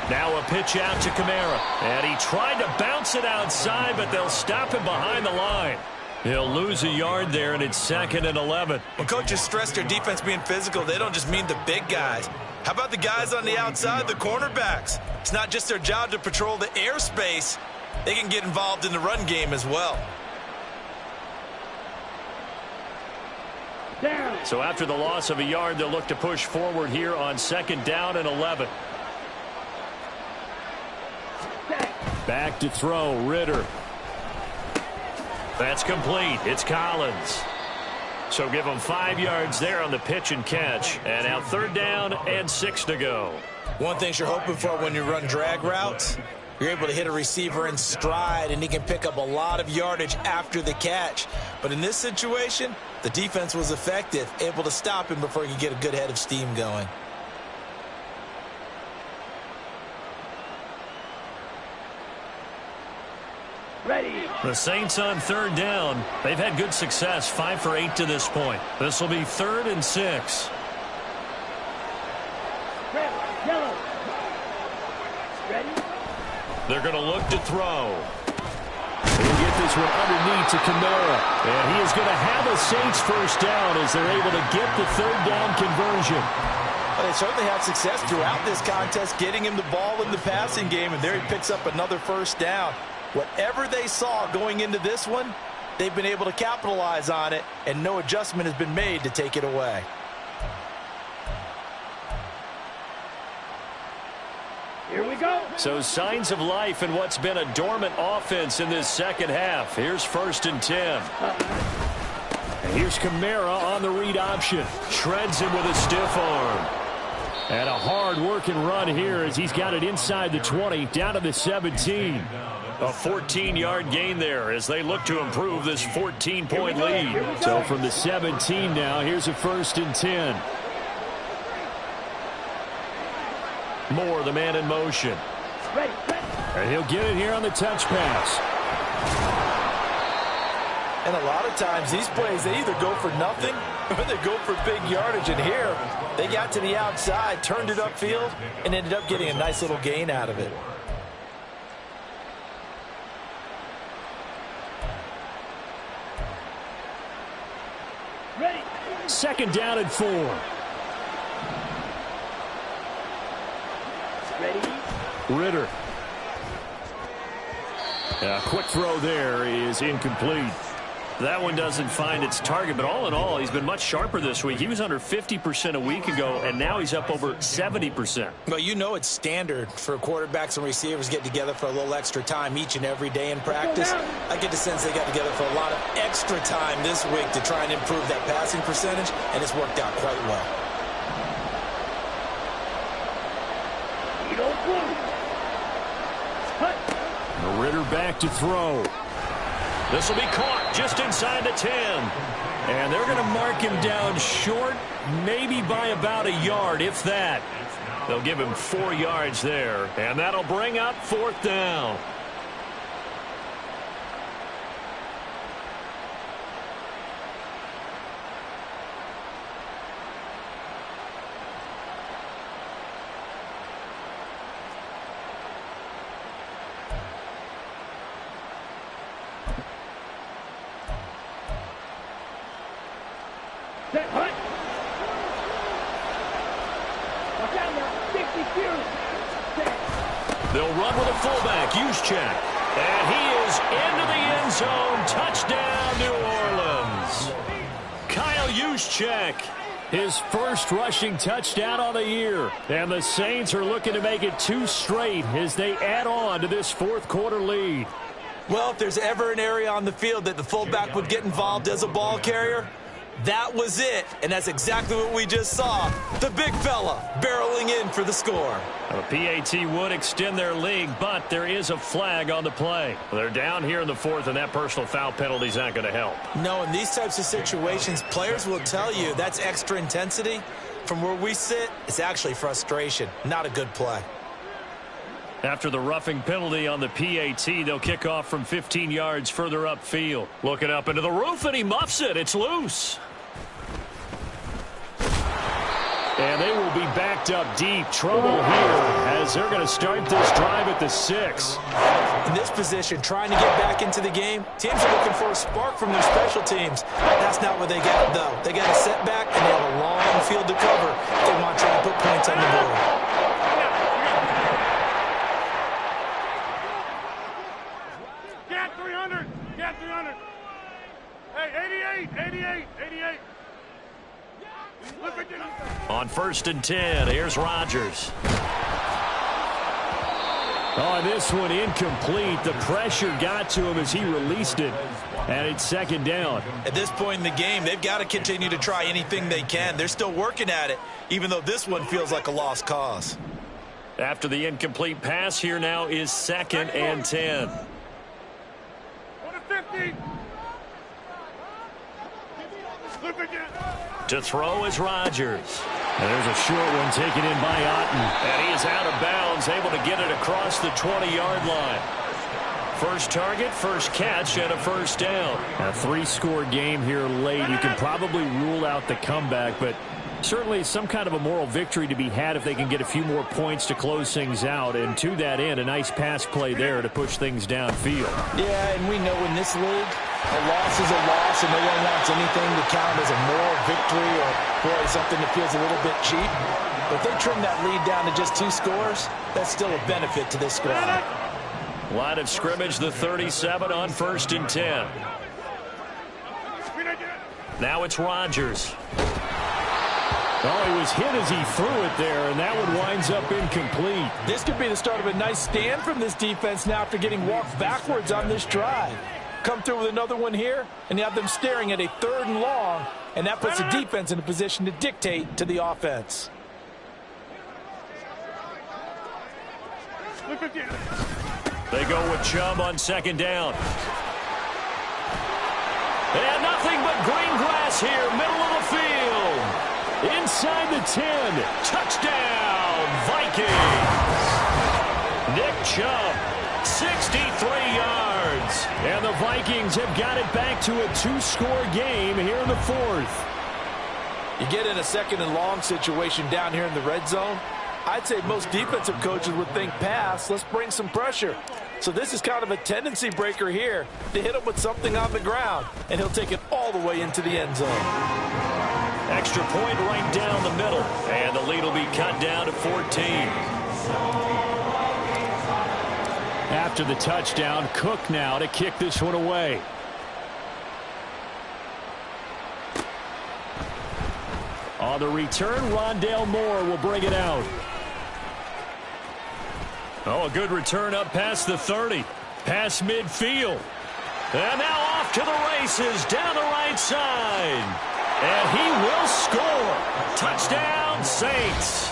Speaker 1: Now a pitch out to Kamara. And he tried to bounce it outside, but they'll stop him behind the line. He'll lose a yard there, and it's 2nd and 11.
Speaker 3: When coaches stress their defense being physical, they don't just mean the big guys. How about the guys on the outside, the cornerbacks? It's not just their job to patrol the airspace. They can get involved in the run game as well.
Speaker 5: Down.
Speaker 1: So after the loss of a yard, they'll look to push forward here on 2nd down and 11. Back to throw, Ritter. That's complete. It's Collins. So give them 5 yards there on the pitch and catch. And now 3rd down and 6 to go.
Speaker 3: One thing you're hoping for when you run drag routes, you're able to hit a receiver in stride, and he can pick up a lot of yardage after the catch. But in this situation, the defense was effective, able to stop him before he could get a good head of steam going.
Speaker 5: Ready.
Speaker 1: The Saints on 3rd down. They've had good success, 5 for 8 to this point. This will be 3rd and 6.
Speaker 5: Red. Yellow. Ready.
Speaker 1: They're going to look to throw.
Speaker 2: He'll get this one underneath to Kamara. And he is going to have a Saints 1st down as they're able to get the 3rd down conversion.
Speaker 4: Well, they certainly had success throughout this contest, getting him the ball in the passing game, and there he picks up another 1st down. Whatever they saw going into this one, they've been able to capitalize on it, and no adjustment has been made to take it away.
Speaker 5: Here we go.
Speaker 1: So signs of life in what's been a dormant offense in this 2nd half. Here's 1st and 10.
Speaker 2: And here's Kamara on the read option.
Speaker 1: Shreds him with a stiff arm.
Speaker 2: And a hard-working run here as he's got it inside the 20, down to the 17.
Speaker 1: A 14-yard gain there as they look to improve this 14-point lead.
Speaker 2: So from the 17 now, here's a 1st and 10.
Speaker 1: Moore, the man in motion.
Speaker 5: Ready.
Speaker 2: And he'll get it here on the touch pass.
Speaker 4: And a lot of times these plays, they either go for nothing or they go for big yardage. And here, they got to the outside, turned it upfield, and ended up getting a nice little gain out of it.
Speaker 2: Second down and 4.
Speaker 5: Ready?
Speaker 2: Ritter. A quick throw there is incomplete.
Speaker 1: That one doesn't find its target, but all in all, he's been much sharper this week. He was under 50% a week ago, and now he's up over 70%.
Speaker 3: Well, you know it's standard for quarterbacks and receivers get together for a little extra time each and every day in practice. I get the sense they got together for a lot of extra time this week to try and improve that passing percentage, and it's worked out quite well.
Speaker 5: You don't close. Cut.
Speaker 2: Ritter back to throw.
Speaker 1: This will be caught just inside the 10.
Speaker 2: And they're going to mark him down short, maybe by about a yard, if that.
Speaker 1: They'll give him 4 yards there, and that'll bring up 4th down.
Speaker 5: Set. Hut. Watch out now. 60 feet. Set.
Speaker 1: They'll run with a fullback, Juszczyk. And he is into the end zone. Touchdown, New Orleans. Kyle Juszczyk.
Speaker 2: His first rushing touchdown on the year. And the Saints are looking to make it 2 straight as they add on to this fourth quarter lead.
Speaker 3: Well, if there's ever an area on the field that the fullback would get involved as a ball carrier, that was it, and that's exactly what we just saw. The big fella barreling in for the score.
Speaker 1: A PAT would extend their lead, but there is a flag on the play. They're down here in the 4th, and that personal foul penalty is not going to help.
Speaker 3: No, in these types of situations, players will tell you that's extra intensity. From where we sit, it's actually frustration, not a good play.
Speaker 1: After the roughing penalty on the PAT, they'll kick off from 15 yards further upfield. Looking up into the roof, and he muffs it. It's loose.
Speaker 2: And they will be backed up deep. Trouble here as they're going to start this drive at the 6.
Speaker 3: In this position, trying to get back into the game, teams are looking for a spark from their special teams. That's not what they got, though. They got a setback, and they have a long field to cover if they want to try and put points on the board.
Speaker 6: Get 300. Get 300. Hey, 88. Look at this.
Speaker 1: On 1st and 10, here's Rodgers.
Speaker 2: Oh, this one incomplete. The pressure got to him as he released it. And it's 2nd down.
Speaker 3: At this point in the game, they've got to continue to try anything they can. They're still working at it, even though this one feels like a lost cause.
Speaker 1: After the incomplete pass, here now is 2nd and 10.
Speaker 6: 50. Look again.
Speaker 1: To throw is Rodgers.
Speaker 2: And there's a short one taken in by Otten.
Speaker 1: And he is out of bounds, able to get it across the 20-yard line. First target, first catch, and a 1st down.
Speaker 2: A 3-score game here late. You can probably rule out the comeback, but certainly some kind of a moral victory to be had if they can get a few more points to close things out. And to that end, a nice pass play there to push things downfield.
Speaker 4: Yeah, and we know in this league, a loss is a loss, and no one wants anything to count as a moral victory or boy, something that feels a little bit cheap. But if they trim that lead down to just 2 scores, that's still a benefit to this squad.
Speaker 1: Line of scrimmage, the 37 on 1st and 10. Now it's Rodgers.
Speaker 2: Oh, he was hit as he threw it there, and that one winds up incomplete.
Speaker 4: This could be the start of a nice stand from this defense now after getting walked backwards on this drive. Come through with another one here, and you have them staring at a 3rd and long, and that puts the defense in a position to dictate to the offense.
Speaker 1: They go with Chubb on 2nd down. And nothing but green grass here, middle of the field.
Speaker 2: Inside the 10.
Speaker 1: Touchdown, Vikings. Nick Chubb, 63 yards.
Speaker 2: And the Vikings have got it back to a 2-score game here in the 4th.
Speaker 4: You get in a 2nd and long situation down here in the red zone, I'd say most defensive coaches would think pass, let's bring some pressure. So this is kind of a tendency breaker here to hit him with something on the ground, and he'll take it all the way into the end zone.
Speaker 1: Extra point right down the middle. And the lead will be cut down to 14.
Speaker 2: After the touchdown, Cook now to kick this one away. On the return, Rondale Moore will bring it out.
Speaker 1: Oh, a good return up past the 30. Past midfield. And now off to the races down the right side. And he will score. Touchdown, Saints.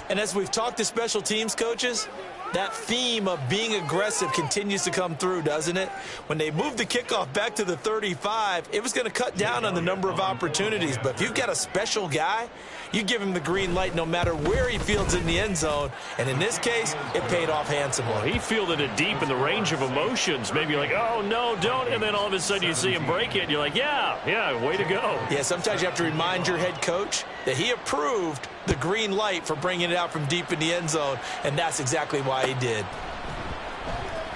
Speaker 3: And as we've talked to special teams coaches, that theme of being aggressive continues to come through, doesn't it? When they moved the kickoff back to the 35, it was going to cut down on the number of opportunities. But if you've got a special guy, you give him the green light no matter where he fields in the end zone. And in this case, it paid off handsomely.
Speaker 1: Well, he fielded it deep in the range of emotions. Maybe you're like, oh, no, don't. And then all of a sudden you see him break it. And you're like, yeah, way to go.
Speaker 3: Yeah, sometimes you have to remind your head coach that he approved the green light for bringing it out from deep in the end zone. And that's exactly why he did.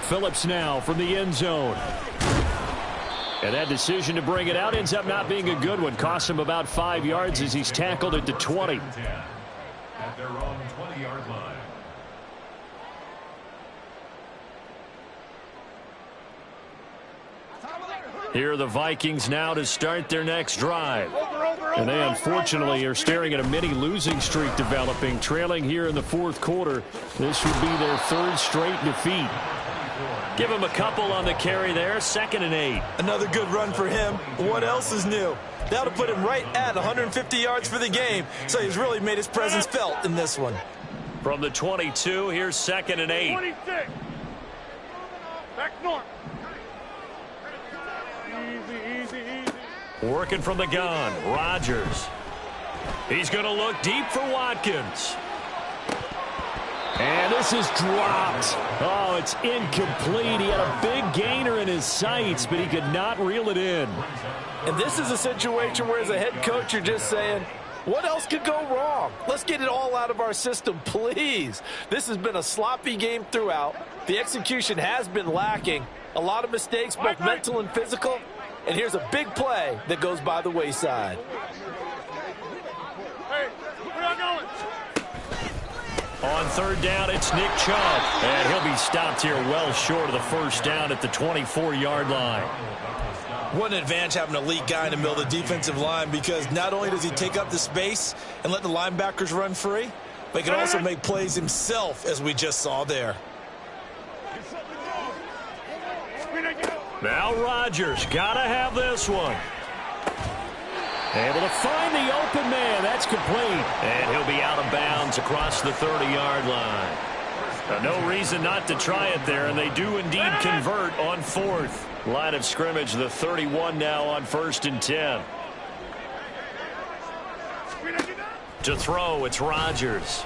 Speaker 2: Phillips now from the end zone. And that decision to bring it out ends up not being a good one. Costs him about 5 yards as he's tackled at the 20.
Speaker 6: At their own 20-yard line.
Speaker 1: Here are the Vikings now to start their next drive. And they unfortunately are staring at a mini losing streak developing, trailing here in the fourth quarter. This would be their third straight defeat. Give him a couple on the carry there, 2nd and 8.
Speaker 3: Another good run for him. What else is new? That'll put him right at 150 yards for the game, so he's really made his presence felt in this one.
Speaker 1: From the 22, here's 2nd and 8.
Speaker 5: 26. Back north. Easy.
Speaker 1: Working from the gun, Rodgers. He's going to look deep for Watkins.
Speaker 2: And this is dropped. Oh, it's incomplete. He had a big gainer in his sights, but he could not reel it in.
Speaker 4: And this is a situation where as a head coach you're just saying, what else could go wrong? Let's get it all out of our system, please. This has been a sloppy game throughout. The execution has been lacking. A lot of mistakes, both mental and physical. And here's a big play that goes by the wayside.
Speaker 5: Hey, where y'all going?
Speaker 1: On 3rd down, it's Nick Chubb. And he'll be stopped here well short of the first down at the 24-yard line.
Speaker 3: What an advantage having an elite guy in the middle of the defensive line, because not only does he take up the space and let the linebackers run free, but he can also make plays himself, as we just saw there.
Speaker 1: Now Rodgers, gotta have this one. Able to find the open man. That's complete. And he'll be out of bounds across the 30-yard line. Now, no reason not to try it there, and they do indeed convert on 4th. Line of scrimmage, the 31 now on 1st and 10. To throw, it's Rodgers.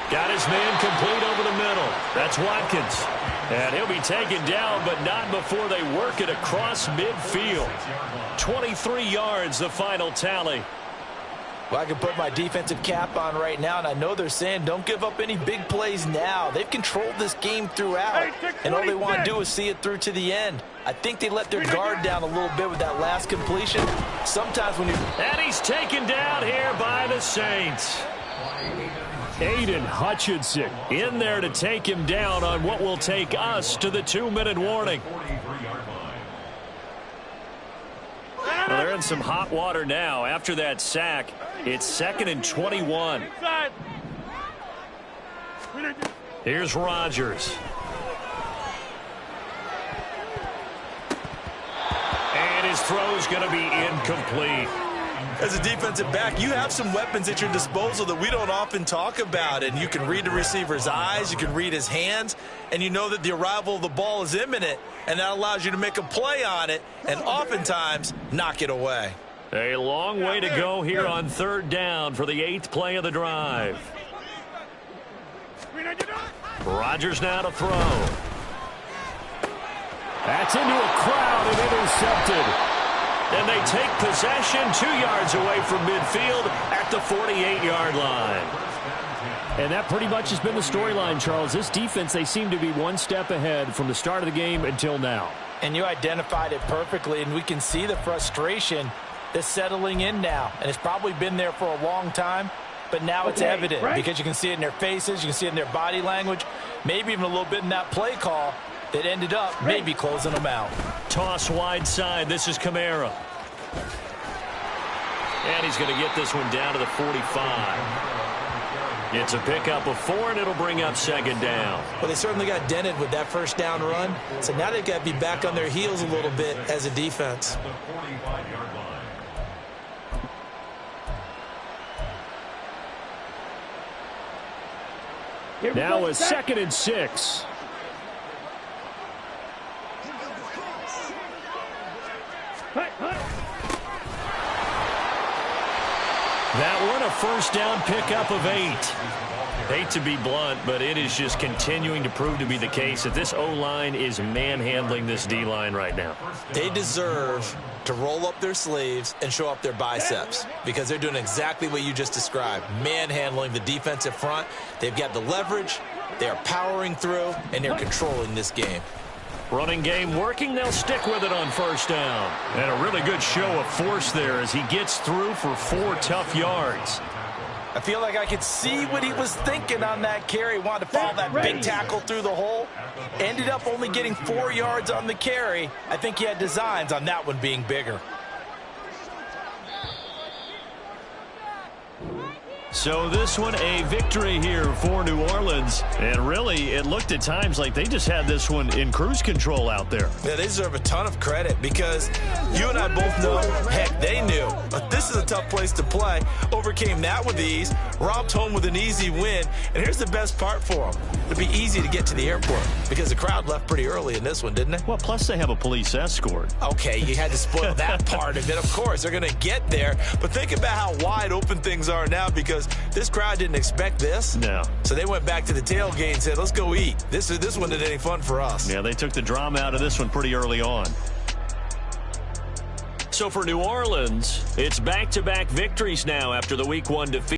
Speaker 1: Got his man complete over the middle. That's Watkins. And he'll be taken down, but not before they work it across midfield. 23 yards, the final tally.
Speaker 3: Well, I can put my defensive cap on right now, and I know they're saying don't give up any big plays now. They've controlled this game throughout, and all they want to do is see it through to the end. I think they let their guard down a little bit with that last completion. Sometimes when you...
Speaker 1: And he's taken down here by the Saints.
Speaker 2: Aiden Hutchinson
Speaker 1: in there to take him down on what will take us to the 2-minute warning. Well, they're in some hot water now. After that sack, it's 2nd and 21. Here's Rodgers. And his throw's going to be incomplete.
Speaker 3: As a defensive back, you have some weapons at your disposal that we don't often talk about. And you can read the receiver's eyes, you can read his hands, and you know that the arrival of the ball is imminent, and that allows you to make a play on it and oftentimes knock it away.
Speaker 1: A long way to go here on 3rd down for the 8th play of the drive. Rodgers now to throw.
Speaker 2: That's into a crowd and intercepted.
Speaker 1: And they take possession 2 yards away from midfield at the 48-yard line.
Speaker 2: And that pretty much has been the storyline, Charles. This defense, they seem to be one step ahead from the start of the game until now.
Speaker 4: And you identified it perfectly, and we can see the frustration that's settling in now. And it's probably been there for a long time, but now it's evident because you can see it in their faces, you can see it in their body language, maybe even a little bit in that play call that ended up maybe closing them out.
Speaker 1: Toss wide side. This is Kamara. And he's going to get this one down to the 45. It's a pickup of 4, and it'll bring up second down.
Speaker 3: Well, they certainly got dented with that first down run, so now they've got to be back on their heels a little bit as a defense.
Speaker 2: Now a 2nd and 6.
Speaker 1: That one a first down pickup of 8. Hate to be blunt, but it is just continuing to prove to be the case that this O-line is manhandling this D-line right now.
Speaker 3: They deserve to roll up their sleeves and show up their biceps because they're doing exactly what you just described, manhandling the defensive front. They've got the leverage, they're powering through, and they're controlling this game.
Speaker 1: Running game working. They'll stick with it on first down. And a really good show of force there as he gets through for 4 tough yards.
Speaker 4: I feel like I could see what he was thinking on that carry. Wanted to follow that big tackle through the hole. Ended up only getting 4 yards on the carry. I think he had designs on that one being bigger.
Speaker 1: So this one a victory here for New Orleans. And really, it looked at times like they just had this one in cruise control out there.
Speaker 3: Yeah, they deserve a ton of credit because you and I both know, heck, they knew. But this is a tough place to play. Overcame that with ease, romped home with an easy win. And here's the best part for them. It'd be easy to get to the airport because the crowd left pretty early in this one, didn't it?
Speaker 1: Well, plus they have a police escort.
Speaker 3: Okay, you had to spoil that part of it. Of course, they're going to get there. But think about how wide open things are now because this crowd didn't expect this.
Speaker 1: No.
Speaker 3: So they went back to the tailgate and said, let's go eat. This one isn't any fun for us.
Speaker 1: Yeah, they took the drama out of this one pretty early on. So for New Orleans, it's back-to-back victories now after the Week 1 defeat.